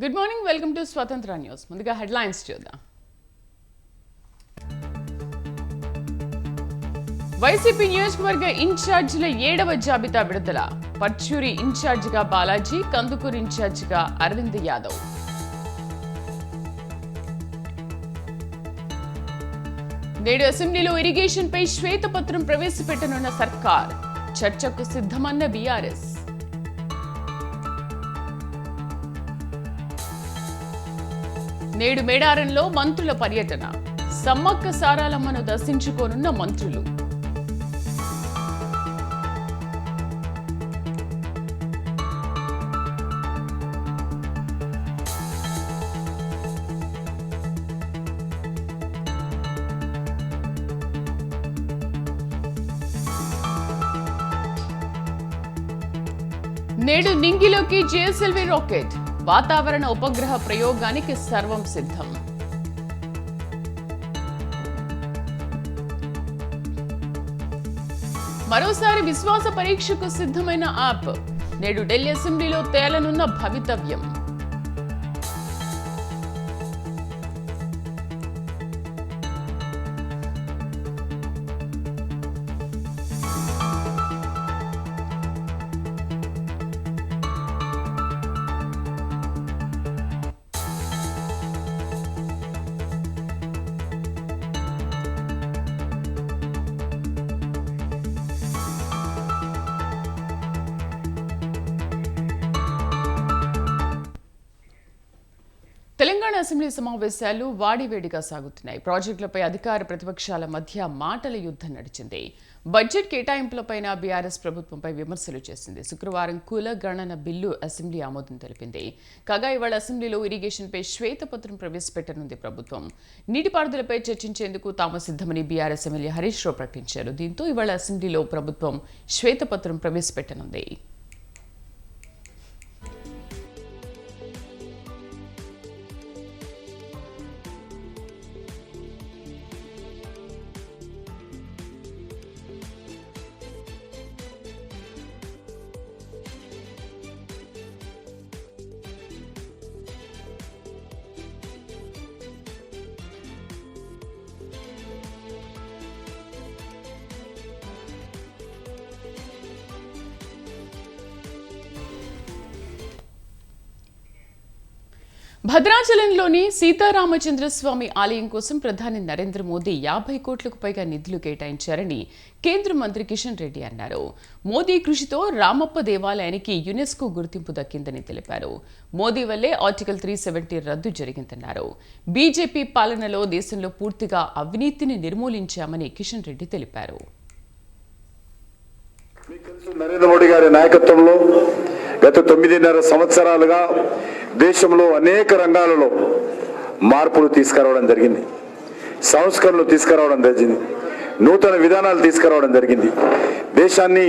Good morning, welcome to స్వతంత్ర news. ముందుగా headlines చూద్దాం. వైసీపీ నియోజకవర్గ ఇన్ఛార్జీల 7వ జాబితా విడుదల. పర్చూరి ఇన్ఛార్జిగా బాలాజీ, కందుకూరు ఇన్ఛార్జిగా అరవింద్ యాదవ్. నేడు అసెంబ్లీలో ఇరిగేషన్ పై శ్వేతపత్రం ప్రవేశపెట్టనున్న సర్కార్. చర్చకు సిద్ధమన్న బీఆర్ఎస్. నేడు మేడారంలో మంత్రుల పర్యటన. సమ్మక్క సారాలమ్మను దర్శించుకోనున్న మంత్రులు. నేడు నింగిలోకి జిఎస్ఎల్వి రాకెట్. వాతావరణ ఉపగ్రహ ప్రయోగానికి సర్వం సిద్ధం. మరోసారి విశ్వాస పరీక్షకు సిద్ధమైన యాప్. నేడు ఢిల్లీ అసెంబ్లీలో తేలనున్న భవితవ్యం. తెలంగాణ అసెంబ్లీ సమావేశాలు వాడివేడిగా సాగుతున్నాయి. ప్రాజెక్టులపై అధికార ప్రతిపక్షాల మధ్య మాటల యుద్ధం నడిచింది. బడ్జెట్ కేటాయింపులపైన బీఆర్ఎస్ ప్రభుత్వంపై విమర్శలు చేసింది. శుక్రవారం కుల గణన బిల్లు అసెంబ్లీ ఆమోదం తెలిపింది. కాగా ఇవాళ అసెంబ్లీలో ఇరిగేషన్పై శ్వేతపత్రం ప్రవేశపెట్టనుంది ప్రభుత్వం. నీటిపారుదలపై చర్చించేందుకు తాము సిద్ధమని బీఆర్ఎస్ ఎమ్మెల్యే హరీష్ రావు ప్రకటించారు. దీంతో ఇవాళ అసెంబ్లీలో ప్రభుత్వం శ్వేతపత్రం ప్రవేశపెట్టనుంది. భద్రాచలంలోని సీతారామచంద్రస్వామి ఆలయం కోసం ప్రధాని నరేంద్ర మోదీ 50 కోట్లకు పైగా నిధులు కేటాయించారని కేంద్ర మంత్రి కిషన్ రెడ్డి అన్నారు. మోదీ కృషితో రామప్ప దేవాలయానికి యునెస్కో గుర్తింపు దక్కిందని తెలిపారు. మోదీ వల్లే ఆర్టికల్ 370 రద్దు జరిగిందన్నారు. బీజేపీ పాలనలో దేశంలో పూర్తిగా అవినీతిని నిర్మూలించామని కిషన్ రెడ్డి తెలిపారు. నరేంద్ర మోడీ గారి నాయకత్వంలో గత 9.5 సంవత్సరాలుగా దేశంలో అనేక రంగాలలో మార్పులు తీసుకురావడం జరిగింది. సంస్కరణలు తీసుకురావడం జరిగింది. నూతన విధానాలు తీసుకురావడం జరిగింది. దేశాన్ని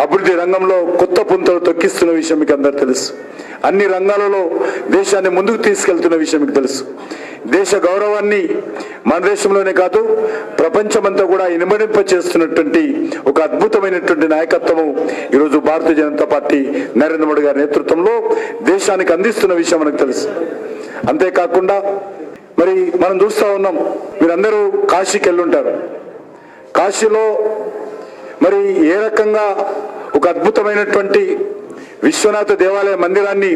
అభివృద్ధి రంగంలో కొత్త పుంతలు తొక్కిస్తున్న విషయం మీకు అందరూ తెలుసు. అన్ని రంగాలలో దేశాన్ని ముందుకు తీసుకెళ్తున్న విషయం మీకు తెలుసు. దేశ గౌరవాన్ని మన దేశంలోనే కాదు ప్రపంచమంతా కూడా ఇనుమడింప చేస్తున్నటువంటి ఒక అద్భుతమైనటువంటి నాయకత్వము ఈరోజు భారతీయ జనతా పార్టీ నరేంద్ర మోడీ గారి నేతృత్వంలో దేశానికి అందిస్తున్న విషయం మనకు తెలుసు. అంతేకాకుండా మరి మనం చూస్తూ ఉన్నాం, మీరందరూ కాశీకి వెళ్ళుంటారు. కాశీలో మరి ఏ రకంగా ఒక అద్భుతమైనటువంటి విశ్వనాథ దేవాలయ మందిరాన్ని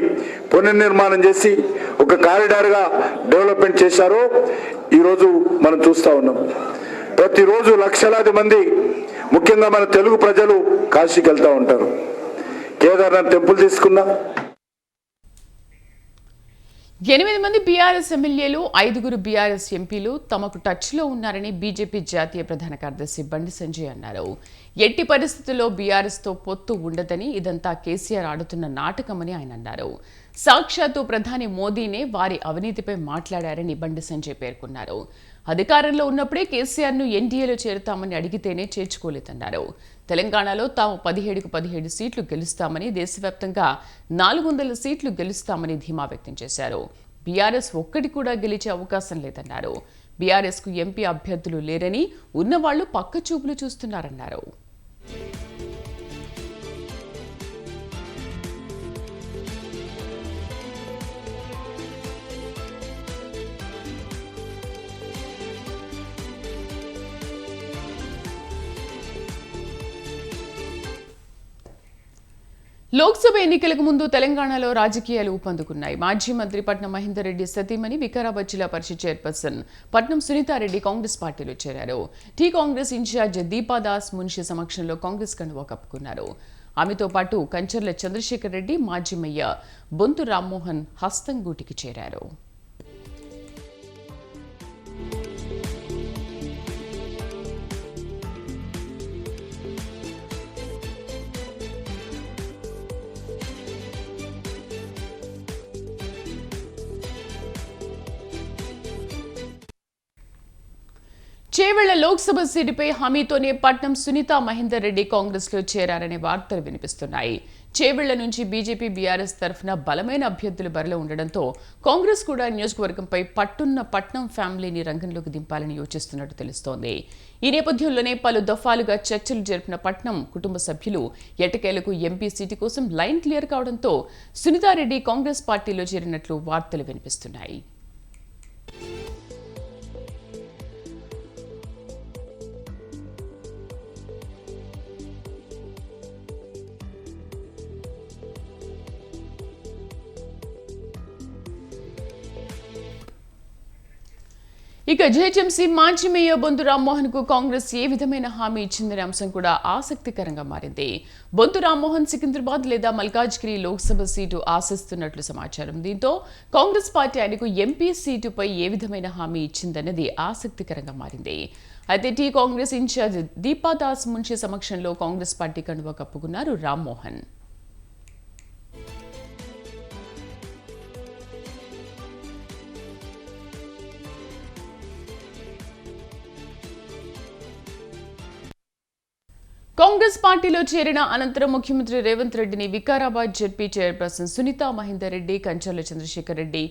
పునర్నిర్మాణం చేసి ఒక కారిడార్గా డెవలప్మెంట్ చేశారో ఈరోజు మనం చూస్తూ ఉన్నాం. ప్రతిరోజు లక్షలాది మంది, ముఖ్యంగా మన తెలుగు ప్రజలు కాశీకి వెళ్తూ ఉంటారు. కేదార్నాథ్ టెంపుల్ తీసుకున్నా 8 మంది బీఆర్ఎస్ ఎమ్మెల్యేలు, 5 బీఆర్ఎస్ ఎంపీలు తమకు టచ్లో ఉన్నారని బీజేపీ జాతీయ ప్రధాన కార్యదర్శి బండి సంజయ్ అన్నారు. ఎట్టి పరిస్థితుల్లో బీఆర్ఎస్తో పొత్తు ఉండదని, ఇదంతా కేసీఆర్ ఆడుతున్న నాటకమని ఆయన అన్నారు. సాక్షాత్తు ప్రధాని మోదీనే వారి అవినీతిపై మాట్లాడారని బండి సంజయ్ పేర్కొన్నారు. అధికారంలో ఉన్నప్పుడే కేసీఆర్ను ఎన్డీఏలో చేరుతామని అడిగితేనే చేర్చుకోలేదన్నారు. తెలంగాణలో తాము 17 సీట్లు గెలుస్తామని, దేశవ్యాప్తంగా 400 సీట్లు గెలుస్తామని ధీమా వ్యక్తం చేశారు. బీఆర్ఎస్ ఒక్కటి కూడా గెలిచే అవకాశం లేదన్నారు. బీఆర్ఎస్కు ఎంపీ అభ్యర్థులు లేరని, ఉన్నవాళ్లు పక్క చూపులు చూస్తున్నారన్నారు. లోక్సభ ఎన్నికలకు ముందు తెలంగాణలో రాజకీయాలు ఊపందుకున్నాయి. మాజీ మంత్రి పట్నం మహేందర్ రెడ్డి సతీమణి వికారాబాద్ జిల్లా పరిషత్ చైర్పర్సన్ పట్నం సునీతారెడ్డి కాంగ్రెస్ పార్టీలో చేరారు. టీ కాంగ్రెస్ ఇన్ఛార్జ్ దీపాదాస్ మున్షి సమక్షంలో కాంగ్రెస్ కండువా కప్పుకున్నారు. ఆమెతో పాటు కంచర్ల చంద్రశేఖర్ రెడ్డి, మాజీ మేయర్ బొంతు రామ్మోహన్ హస్తంగూటికి చేరారు. చేవెళ్ల లోక్సభ సీటుపై హామీతోనే పట్నం సునీతా మహేందర్ రెడ్డి కాంగ్రెస్ లో చేరారనే వార్తలు వినిపిస్తున్నాయి. చేవెళ్ల నుంచి బీజేపీ బీఆర్ఎస్ తరఫున బలమైన అభ్యర్థులు బరిలో ఉండడంతో కాంగ్రెస్ కూడా నియోజకవర్గంపై పట్టున్న పట్నం ఫ్యామిలీని రంగంలోకి దింపాలని యోచిస్తున్నట్టు తెలుస్తోంది. ఈ నేపథ్యంలోనే పలు దఫాలుగా చర్చలు జరిపిన పట్నం కుటుంబ సభ్యులు ఎట్టకేలకు ఎంపీ సీటు కోసం లైన్ క్లియర్ కావడంతో సునీతారెడ్డి కాంగ్రెస్ పార్టీలో చేరినట్లు వార్తలు వినిపిస్తున్నాయి. ఇక జీహెచ్ఎంసీ మాజీ మేయర్ బొంతు రామ్మోహన్ కు కాంగ్రెస్ ఏ విధమైన హామీ ఇచ్చిందనే అంశం కూడా ఆసక్తికరంగా మారింది. బొంతు రామ్మోహన్ సికింద్రాబాద్ లేదా మల్కాజ్గిరి లోక్సభ సీటు ఆశిస్తున్నట్లు సమాచారం. దీంతో కాంగ్రెస్ పార్టీ ఆయనకు ఎంపీ సీటుపై ఏ విధమైన హామీ ఇచ్చిందన్నది ఆసక్తికరంగా మారింది. అయితే టీ కాంగ్రెస్ ఇన్ఛార్జ్ దీపాదాస్ మున్షి సమక్షంలో కాంగ్రెస్ పార్టీ కండువా కప్పుకున్నారు రామ్మోహన్. కాంగ్రెస్ పార్టీలో చేరిన అనంతరం ముఖ్యమంత్రి రేవంత్ రెడ్డిని వికారాబాద్ జెడ్పీ చైర్పర్సన్ సునీతా మహేందర్ రెడ్డి, కంచర్ల చంద్రశేఖర్ రెడ్డి,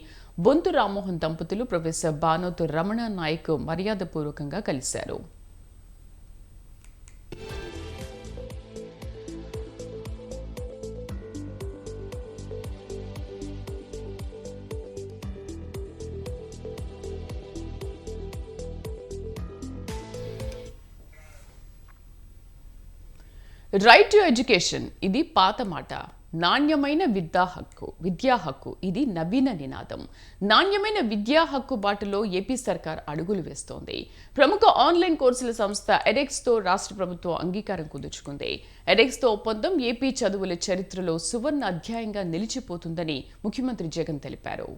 బొంతు రామ్మోహన్ దంపతులు ప్రొఫెసర్ బానోతు రమణ నాయక్ మర్యాదపూర్వకంగా కలిశారు. రైట్ టు ఎడ్యుకేషన్ ఇది పాత మాట. నాణ్యమైన విద్యా హక్కు ఇది నవీన నినాదం. నాణ్యమైన విద్యా హక్కు బాటలో ఏపీ సర్కార్ అడుగులు వేస్తోంది. ప్రముఖ ఆన్లైన్ కోర్సుల సంస్థ ఎడెక్స్తో రాష్ట్ర ప్రభుత్వం అంగీకారం కుదుర్చుకుంది. ఎడెక్స్తో ఒప్పందం ఏపీ చదువుల చరిత్రలో సువర్ణ అధ్యాయంగా నిలిచిపోతుందని ముఖ్యమంత్రి జగన్ తెలిపారు.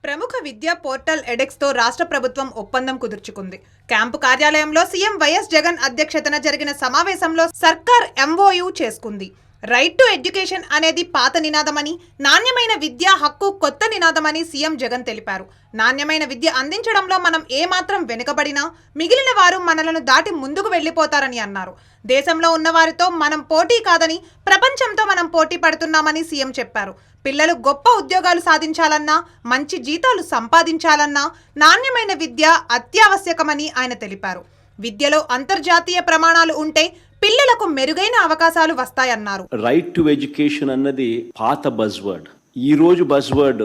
ప్రముఖ విద్యా పోర్టల్ ఎడెక్స్తో రాష్ట్ర ప్రభుత్వం ఒప్పందం కుదుర్చుకుంది. క్యాంపు కార్యాలయంలో సీఎం వైఎస్ జగన్ అధ్యక్షతన జరిగిన సమావేశంలో సర్కార్ ఎంఓయూ చేసుకుంది. రైట్ టు ఎడ్యుకేషన్ అనేది పాత నినాదమని, నాణ్యమైన విద్యా హక్కు కొత్త నినాదమని సీఎం జగన్ తెలిపారు. నాణ్యమైన విద్య అందించడంలో మనం ఏమాత్రం వెనుకబడినా మిగిలిన వారు మనలను దాటి ముందుకు వెళ్లిపోతారని అన్నారు. దేశంలో ఉన్నవారితో మనం పోటీ కాదని, ప్రపంచంతో మనం పోటీ పడుతున్నామని సీఎం చెప్పారు. పిల్లలు గొప్ప ఉద్యోగాలు సాధించాలన్నా, మంచి జీతాలు సంపాదించాలన్నా నాణ్యమైన విద్య అత్యావశ్యకమని ఆయన తెలిపారు. విద్యలో అంతర్జాతీయ ప్రమాణాలు ఉంటే పిల్లలకు మెరుగైన అవకాశాలు వస్తాయన్నారు. రైట్ టు ఎడ్యుకేషన్ అన్నది పాత బజ్వర్డ్. ఈ రోజు buzzword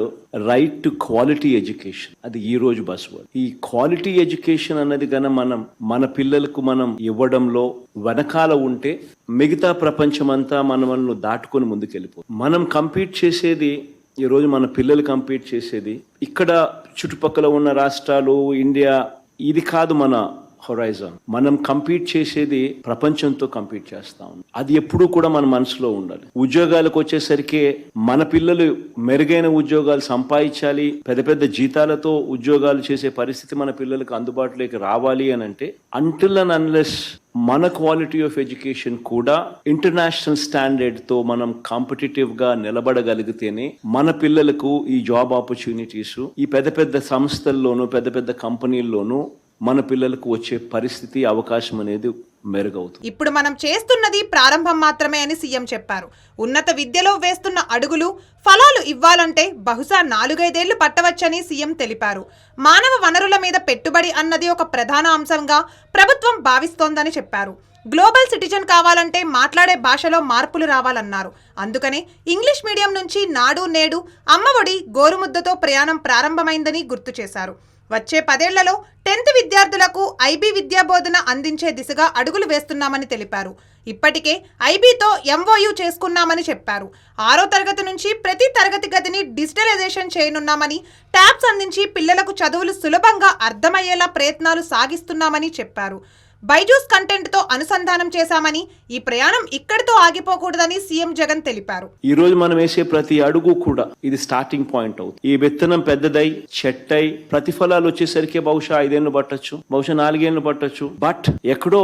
right to quality education. అది ఈ రోజు బజ్వర్డ్. ఈ క్వాలిటీ ఎడ్యుకేషన్ అన్నది కనుక మన పిల్లలకు మనం ఇవ్వడంలో వెనకాల ఉంటే మిగతా ప్రపంచం అంతా మనల్ని దాటుకొని ముందుకెళ్ళిపోతుంది. మనం కంపీట్ చేసేది, ఈ రోజు మన పిల్లలు కంపీట్ చేసేది ఇక్కడ చుట్టుపక్కల ఉన్న రాష్ట్రాలు, ఇండియా, ఇది కాదు మన హొరైజన్. మనం కంపీట్ చేసేది ప్రపంచంతో కంపీట్ చేస్తాం. అది ఎప్పుడూ కూడా మన మనసులో ఉండాలి. ఉద్యోగాలకు వచ్చేసరికి మన పిల్లలు మెరుగైన ఉద్యోగాలు సంపాదించాలి, పెద్ద పెద్ద జీతాలతో ఉద్యోగాలు చేసే పరిస్థితి మన పిల్లలకు అందుబాటులోకి రావాలి అని అంటే, అంటిల్ అండ్ అన్లెస్ మన క్వాలిటీ ఆఫ్ ఎడ్యుకేషన్ కూడా ఇంటర్నేషనల్ స్టాండర్డ్ తో మనం కాంపిటేటివ్ గా నిలబడగలిగితేనే మన పిల్లలకు ఈ జాబ్ ఆపర్చునిటీస్ ఈ పెద్ద పెద్ద సంస్థల్లోనూ పెద్ద పెద్ద కంపెనీల్లోనూ మన పిల్లలకు వచ్చే పరిస్థితి, అవకాశం అనేది మెరుగవుతుంది. ఇప్పుడు మనం చేస్తున్నది ప్రారంభం మాత్రమే అని సీఎం చెప్పారు. ఉన్నత విద్యలో వేస్తున్న అడుగులు ఫలాలు ఇవ్వాలంటే బహుశా 4-5 ఏళ్లు పట్టవచ్చని సీఎం తెలిపారు. మానవ వనరుల మీద పెట్టుబడి అన్నది ఒక ప్రధాన అంశంగా ప్రభుత్వం భావిస్తోందని చెప్పారు. గ్లోబల్ సిటిజన్ కావాలంటే మాట్లాడే భాషలో మార్పులు రావాలన్నారు. అందుకనే ఇంగ్లీష్ మీడియం నుంచి నాడు నేడు అమ్మఒడి గోరుముద్దతో ప్రయాణం ప్రారంభమైందని గుర్తు చేశారు. వచ్చే 10 ఏళ్లలో 10th విద్యార్థులకు ఐబీ విద్యాబోధన అందించే దిశగా అడుగులు వేస్తున్నామని తెలిపారు. ఇప్పటికే ఐబీతో ఎంఓయూ చేసుకున్నామని చెప్పారు. 6వ తరగతి నుంచి ప్రతి తరగతి గదిని డిజిటలైజేషన్ చేయనున్నామని, ట్యాబ్స్ అందించి పిల్లలకు చదువులు సులభంగా అర్థమయ్యేలా ప్రయత్నాలు సాగిస్తున్నామని చెప్పారు. బైజూస్ కంటెంట్తో అనుసంధానం చేశామని, ఈ ప్రయాణం ఇక్కడితో ఆగిపోకూడదని సీఎం జగన్ తెలిపారు. ఈ రోజు మనం వేసే ప్రతి అడుగు కూడా ఇది స్టార్టింగ్ పాయింట్ అవుతుంది. ఈ విత్తనం పెద్దదై చెట్టై ప్రతిఫలాలు వచ్చేసరికి బహుశా 5 ఏళ్ళు పట్టొచ్చు, బహుశా 4 ఏళ్ళు పట్టొచ్చు. బట్ ఎక్కడో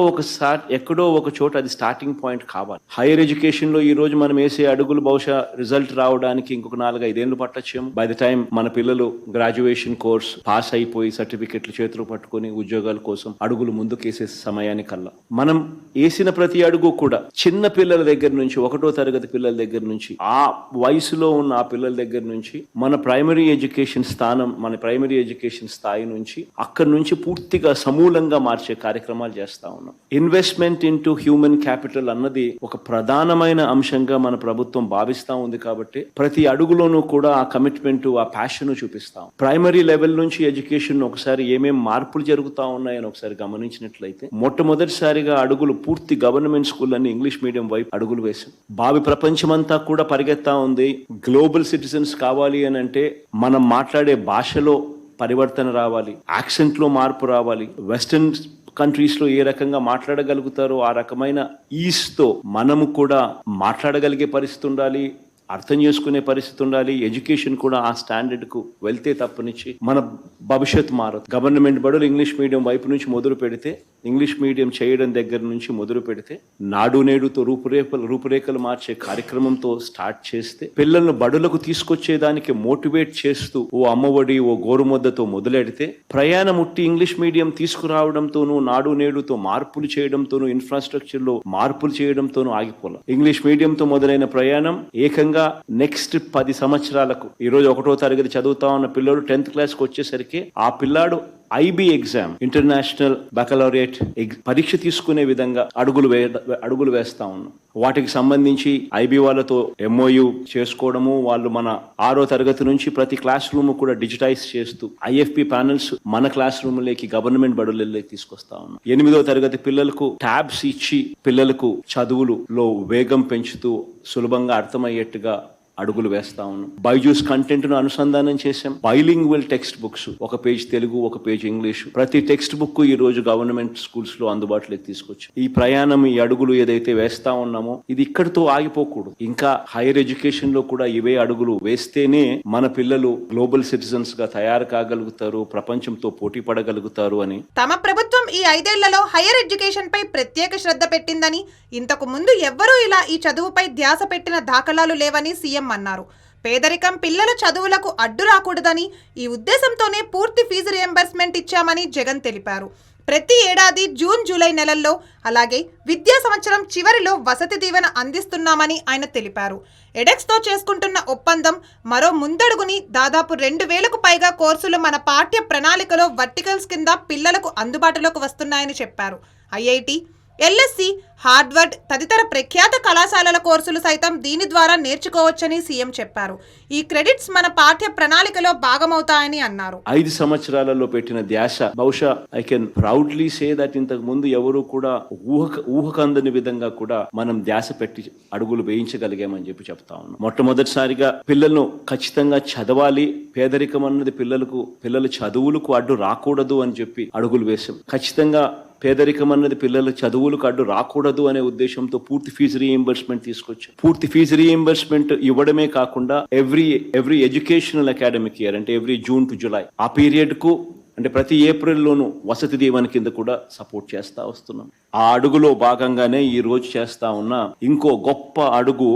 ఒక చోట అది స్టార్టింగ్ పాయింట్ కావాలి. హైయర్ ఎడ్యుకేషన్ లో ఈ రోజు మనం వేసే అడుగులు బహుశా రిజల్ట్ రావడానికి ఇంకొక 4-5 ఏళ్ళు పట్టొచ్చేమో. బై ద టైం మన పిల్లలు గ్రాడ్యుయేషన్ కోర్స్ పాస్ అయిపోయి సర్టిఫికెట్లు చేతులు పట్టుకుని ఉద్యోగాల కోసం అడుగులు ముందుకేసే సమయానికల్లా మనం వేసిన ప్రతి అడుగు కూడా చిన్న పిల్లల దగ్గర నుంచి 1వ తరగతి పిల్లల దగ్గర నుంచి ఆ వయసులో ఉన్న ఆ పిల్లల దగ్గర నుంచి మన ప్రైమరీ ఎడ్యుకేషన్ స్థాయి నుంచి అక్కడి నుంచి పూర్తిగా సమూలంగా మార్చే కార్యక్రమాలు చేస్తా ఉన్నాం. ఇన్వెస్ట్మెంట్ ఇంటూ హ్యూమన్ క్యాపిటల్ అన్నది ఒక ప్రధానమైన అంశంగా మన ప్రభుత్వం భావిస్తా ఉంది. కాబట్టి ప్రతి అడుగులోనూ కూడా ఆ కమిట్మెంట్, ఆ ప్యాషన్ చూపిస్తాం. ప్రైమరీ లెవెల్ నుంచి ఎడ్యుకేషన్ ఒకసారి ఏమేం మార్పులు జరుగుతా ఉన్నాయని ఒకసారి గమనించినట్లయితే మొట్టమొదటిసారిగా అడుగులు పూర్తి గవర్నమెంట్ స్కూల్ అన్ని ఇంగ్లీష్ మీడియం వైపు అడుగులు వేశాం. భావి ప్రపంచమంతా కూడా పరిగెత్తా ఉంది. గ్లోబల్ సిటిజన్స్ కావాలి అని అంటే మనం మాట్లాడే భాషలో పరివర్తన రావాలి, యాక్సెంట్ లో మార్పు రావాలి. వెస్టర్న్ కంట్రీస్ లో ఏ రకంగా మాట్లాడగలుగుతారో ఆ రకమైన ఈజ్ తో మనము కూడా మాట్లాడగలిగే పరిస్థితి ఉండాలి, అర్థం చేసుకునే పరిస్థితి ఉండాలి. ఎడ్యుకేషన్ కూడా ఆ స్టాండర్డ్ కు వెళ్తే తప్పనిచ్చి మన భవిష్యత్తు మారదు. గవర్నమెంట్ బడులు ఇంగ్లీష్ మీడియం వైపు నుంచి మొదలు పెడితే, ఇంగ్లీష్ మీడియం చేయడం దగ్గర నుంచి మొదలు పెడితే, నాడు నేడుతో రూపురేఖలు మార్చే కార్యక్రమంతో స్టార్ట్ చేస్తే, పిల్లలను బడులకు తీసుకొచ్చేదానికి మోటివేట్ చేస్తూ ఓ అమ్మఒడి, ఓ గోరుముద్దతో మొదలెడితే, ప్రయాణం ఉట్టి ఇంగ్లీష్ మీడియం తీసుకురావడంతోనూ, నాడు నేడుతో మార్పులు చేయడంతోనూ, ఇన్ఫ్రాస్ట్రక్చర్ లో మార్పులు చేయడంతోనూ ఆగిపోలే. ఇంగ్లీష్ మీడియంతో మొదలైన ప్రయాణం ఏకంగా నెక్స్ట్ 10 సంవత్సరాలకు, ఈ రోజు 1వ తరగతి చదువుతా ఉన్న పిల్లడు 10th క్లాస్ కి వచ్చేసరికి ఆ పిల్లాడు ఐబీ ఎగ్జామ్, ఇంటర్నేషనల్ బెకలరేట్ పరీక్ష తీసుకునే విధంగా అడుగులు వేస్తా ఉన్నాం. వాటికి సంబంధించి ఐబీ వాళ్ళతో ఎంఓయూ చేసుకోవడము, వాళ్ళు మన 6వ తరగతి నుంచి ప్రతి క్లాస్ రూమ్ కూడా డిజిటైజ్ చేస్తూ ఐఎఫ్పి ప్యానెల్స్ మన క్లాస్ రూమ్లోకి గవర్నమెంట్ బడులలోకి తీసుకొస్తా ఉన్నాం. 8వ తరగతి పిల్లలకు ట్యాబ్స్ ఇచ్చి పిల్లలకు చదువులలో వేగం పెంచుతూ సులభంగా అర్థమయ్యేట్టుగా అడుగులు వేస్తా ఉన్నాం. బైజూస్ కంటెంట్ ను అనుసంధానం చేశాం. బైలింగ్వల్ టెక్స్ట్ బుక్స్, ఒక పేజ్ తెలుగు, ఒక పేజ్ ఇంగ్లీషు, ప్రతి టెక్స్ట్ బుక్ ఈ రోజు గవర్నమెంట్ స్కూల్స్ లో అందుబాటులోకి తీసుకొచ్చాం. ఈ ప్రయాణం, ఈ అడుగులు ఏదైతే వేస్తా ఉన్నామో ఇది ఇక్కడితో ఆగిపోకూడదు. ఇంకా హైయర్ ఎడ్యుకేషన్ లో కూడా ఇవే అడుగులు వేస్తేనే మన పిల్లలు గ్లోబల్ సిటిజన్స్ గా తయారు కాగలుగుతారు, ప్రపంచంతో పోటీ పడగలుగుతారు అని. తమ ప్రభుత్వం ఈ 5 ఏళ్లలో హైయర్ ఎడ్యుకేషన్ పై ప్రత్యేక శ్రద్ధ పెట్టిందని, ఇంతకు ముందు ఎవ్వరూ ఇలా ఈ చదువుపై ధ్యాస పెట్టిన దాఖలాలు లేవని సీఎం అన్నారు. పేదరికం పిల్లల చదువులకు అడ్డు రాకూడదని ఈ ఉద్దేశంతోనే పూర్తి ఫీజు రియంబర్స్మెంట్ ఇచ్చామని జగన్ తెలిపారు. ప్రతి ఏడాది జూన్, జూలై నెలల్లో, అలాగే విద్యా సంవత్సరం చివరిలో వసతి దీవెన అందిస్తున్నామని ఆయన తెలిపారు. ఎడెక్స్తో చేసుకుంటున్న ఒప్పందం మరో ముందడుగుని దాదాపు 2000కు పైగా కోర్సులు మన పాఠ్య ప్రణాళికలో వర్టికల్స్ కింద పిల్లలకు అందుబాటులోకి వస్తున్నాయని చెప్పారు. ఐఐటి, ఎల్ఎస్సి, హార్వర్డ్ తదితర ప్రఖ్యాత కళాశాలల కోర్సులు సైతం దీని ద్వారా నేర్చుకోవచ్చని సీఎం చెప్పారు. ఈ క్రెడిట్స్ మన పాఠ్య ప్రణాళికలో భాగమవుతాయని అన్నారు. 5 సంవత్సరాలలో పెట్టిన ధ్యాస బహుశా I can proudly say that ఇంతకు ముందు ఎవరు కూడా ఊహకందని విధంగా కూడా మనం ధ్యాస పెట్టి అడుగులు వేయించగలిగామని చెప్తా ఉన్నాం. మొట్టమొదటిసారిగా పిల్లలను ఖచ్చితంగా చదవాలి, పేదరికం అన్నది పిల్లల చదువులకు అడ్డు రాకూడదు అని చెప్పి అడుగులు వేశాం. ఖచ్చితంగా పేదరికం అన్నది పిల్లల చదువులకు అడ్డు రాకూడదు అనే ఉద్దేశంతో పూర్తి ఫీజు రీఎంబర్స్మెంట్ తీసుకొచ్చాం. పూర్తి ఫీజు రీఎంబర్స్మెంట్ ఇవ్వడమే కాకుండా ఎవ్రీ ఎడ్యుకేషనల్ అకాడమిక్ ఇయర్, అంటే ఎవ్రీ జూన్ టు జులై ఆ పీరియడ్ కు, అంటే ప్రతి ఏప్రిల్లోనూ వసతి దీవెన కింద కూడా సపోర్ట్ చేస్తా వస్తున్నాం. ఆ అడుగులో భాగంగానే ఈ రోజు చేస్తా ఉన్న ఇంకో గొప్ప అడుగు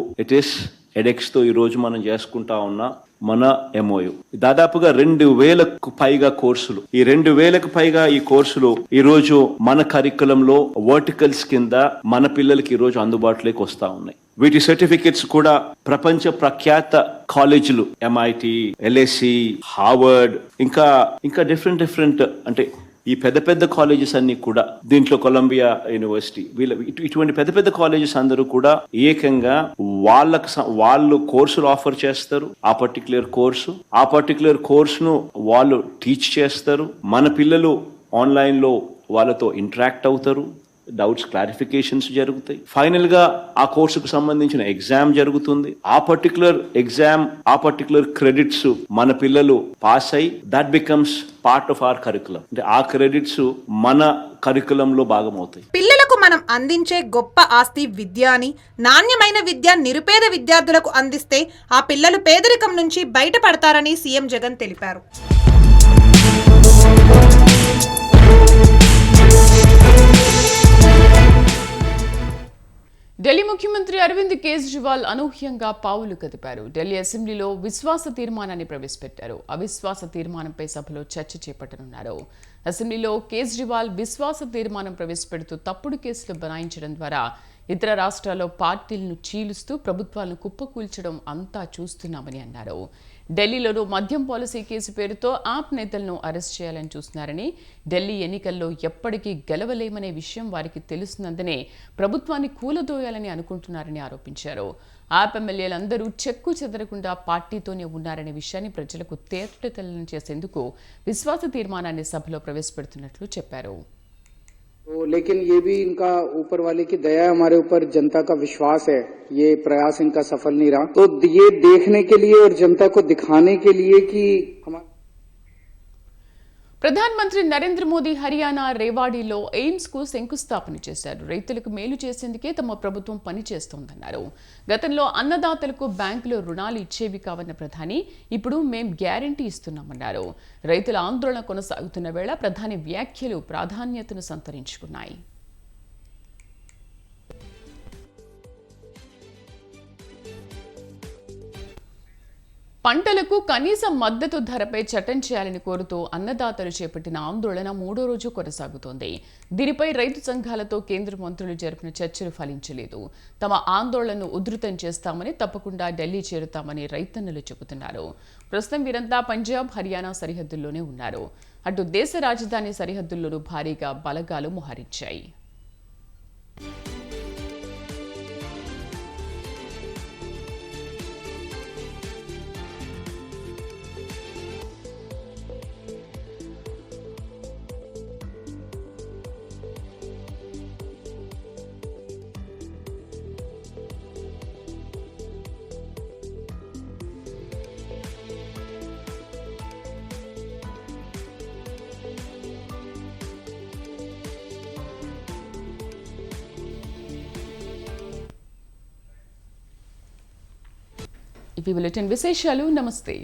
ఎడెక్స్ తో ఈ రోజు మనం చేసుకుంటా ఉన్నా మన ఎంఓయు. దాదాపుగా 2000కు పైగా కోర్సులు, ఈ 2000కు పైగా ఈ కోర్సులు ఈ రోజు మన కరికులంలో వర్టికల్స్ కింద మన పిల్లలకి ఈ రోజు అందుబాటులోకి వస్తా ఉన్నాయి. వీటి సర్టిఫికెట్స్ కూడా ప్రపంచ ప్రఖ్యాత కాలేజీలు, MIT, LSE, హార్వర్డ్, ఇంకా డిఫరెంట్ అంటే ఈ పెద్ద పెద్ద కాలేజెస్ అన్ని కూడా, దీంట్లో కొలంబియా యూనివర్సిటీ, ఇటువంటి పెద్ద పెద్ద కాలేజెస్ అందరూ కూడా ఏకంగా వాళ్ళు కోర్సులు ఆఫర్ చేస్తారు. ఆ పర్టికులర్ కోర్సును వాళ్ళు టీచ్ చేస్తారు. మన పిల్లలు ఆన్లైన్ లో వాళ్ళతో ఇంటరాక్ట్ అవుతారు, డౌట్స్ క్లారిఫికేషన్స్ జరుగుతాయి. ఫైనల్ గా ఆ కోర్సుకు సంబంధించిన ఎగ్జామ్ జరుగుతుంది. ఆ పర్టికులర్ క్రెడిట్స్ మన పిల్లలు పాస్ అయి that becomes part of our curriculum. అంటే ఆ క్రెడిట్స్ మన కరికులంలో భాగమవుతాయి. పిల్లలకు మనం అందించే గొప్ప ఆస్తి విద్య అని, నాణ్యమైన విద్య నిరుపేద విద్యార్థులకు అందిస్తే ఆ పిల్లలు పేదరికం నుంచి బయటపడతారని సీఎం జగన్ తెలిపారు. ఢిల్లీ ముఖ్యమంత్రి అరవింద్ కేజ్రీవాల్ అనూహ్యంగా పావులు కదిపారు. ఢిల్లీ అసెంబ్లీలో విశ్వాస తీర్మానాన్ని ప్రవేశపెట్టారు. అవిశ్వాస తీర్మానంపై సభలో చర్చ చేపట్టనున్నారు. అసెంబ్లీలో కేజ్రీవాల్ విశ్వాస తీర్మానం ప్రవేశపెడుతూ తప్పుడు కేసులు బనాయించడం ద్వారా ఇతర రాష్ట్రాల్లో పార్టీలను చీలుస్తూ ప్రభుత్వాలను కుప్పకూల్చడం అంతా చూస్తున్నామని అన్నారు. ఢిల్లీలోనూ మద్యం పాలసీ కేసు పేరుతో ఆప్ నేతలను అరెస్ట్ చేయాలని చూస్తున్నారని, ఢిల్లీ ఎన్నికల్లో ఎప్పటికీ గెలవలేమనే విషయం వారికి తెలుసునందునే ప్రభుత్వాన్ని కూలదోయాలని అనుకుంటున్నారని ఆరోపించారు. ఆప్ ఎమ్మెల్యేలందరూ చెక్కు చెదరకుండా పార్టీతోనే ఉన్నారనే విషయాన్ని ప్రజలకు తేటతెల్లం చేసేందుకు విశ్వాస తీర్మానాన్ని సభలో ప్రవేశపెడుతున్నట్లు చెప్పారు. तो लेकिन ये भी इनका ऊपर वाले की दया है, हमारे ऊपर जनता का विश्वास है, ये प्रयास इनका सफल नहीं रहा, तो ये देखने के लिए और जनता को दिखाने के लिए कि हमारे ప్రధానమంత్రి నరేంద్ర మోదీ హర్యానా రేవాడిలో ఎయిమ్స్ కు శంకుస్థాపన చేశారు. రైతులకు మేలు చేసేందుకే తమ ప్రభుత్వం పనిచేస్తోందన్నారు. గతంలో అన్నదాతలకు బ్యాంకులో రుణాలు ఇచ్చేవి కావన్న ప్రధాని ఇప్పుడు మేం గ్యారంటీ ఇస్తున్నామన్నారు. రైతుల ఆందోళన కొనసాగుతున్న వేళ ప్రధాని వ్యాఖ్యలు ప్రాధాన్యతను సంతరించుకున్నాయి. పంటలకు కనీస మద్దతు ధరపై చట్టం చేయాలని కోరుతూ అన్నదాతలు చేపట్టిన ఆందోళన 3వ రోజు కొనసాగుతోంది. దీనిపై రైతు సంఘాలతో కేంద్ర మంత్రులు జరిపిన చర్చలు ఫలించలేదు. తమ ఆందోళనను ఉధృతం చేస్తామని, తప్పకుండా ఢిల్లీ చేరుతామని రైతన్నలు చెబుతున్నారు. ప్రస్తుతం వీరంతా పంజాబ్, హర్యానా సరిహద్దుల్లోనే ఉన్నారు. అటు దేశ రాజధాని సరిహద్దుల్లోనూ భారీగా బలగాలు మోహరించాయి. ఇవి బులెటిన్ విశేషాలు. నమస్తే.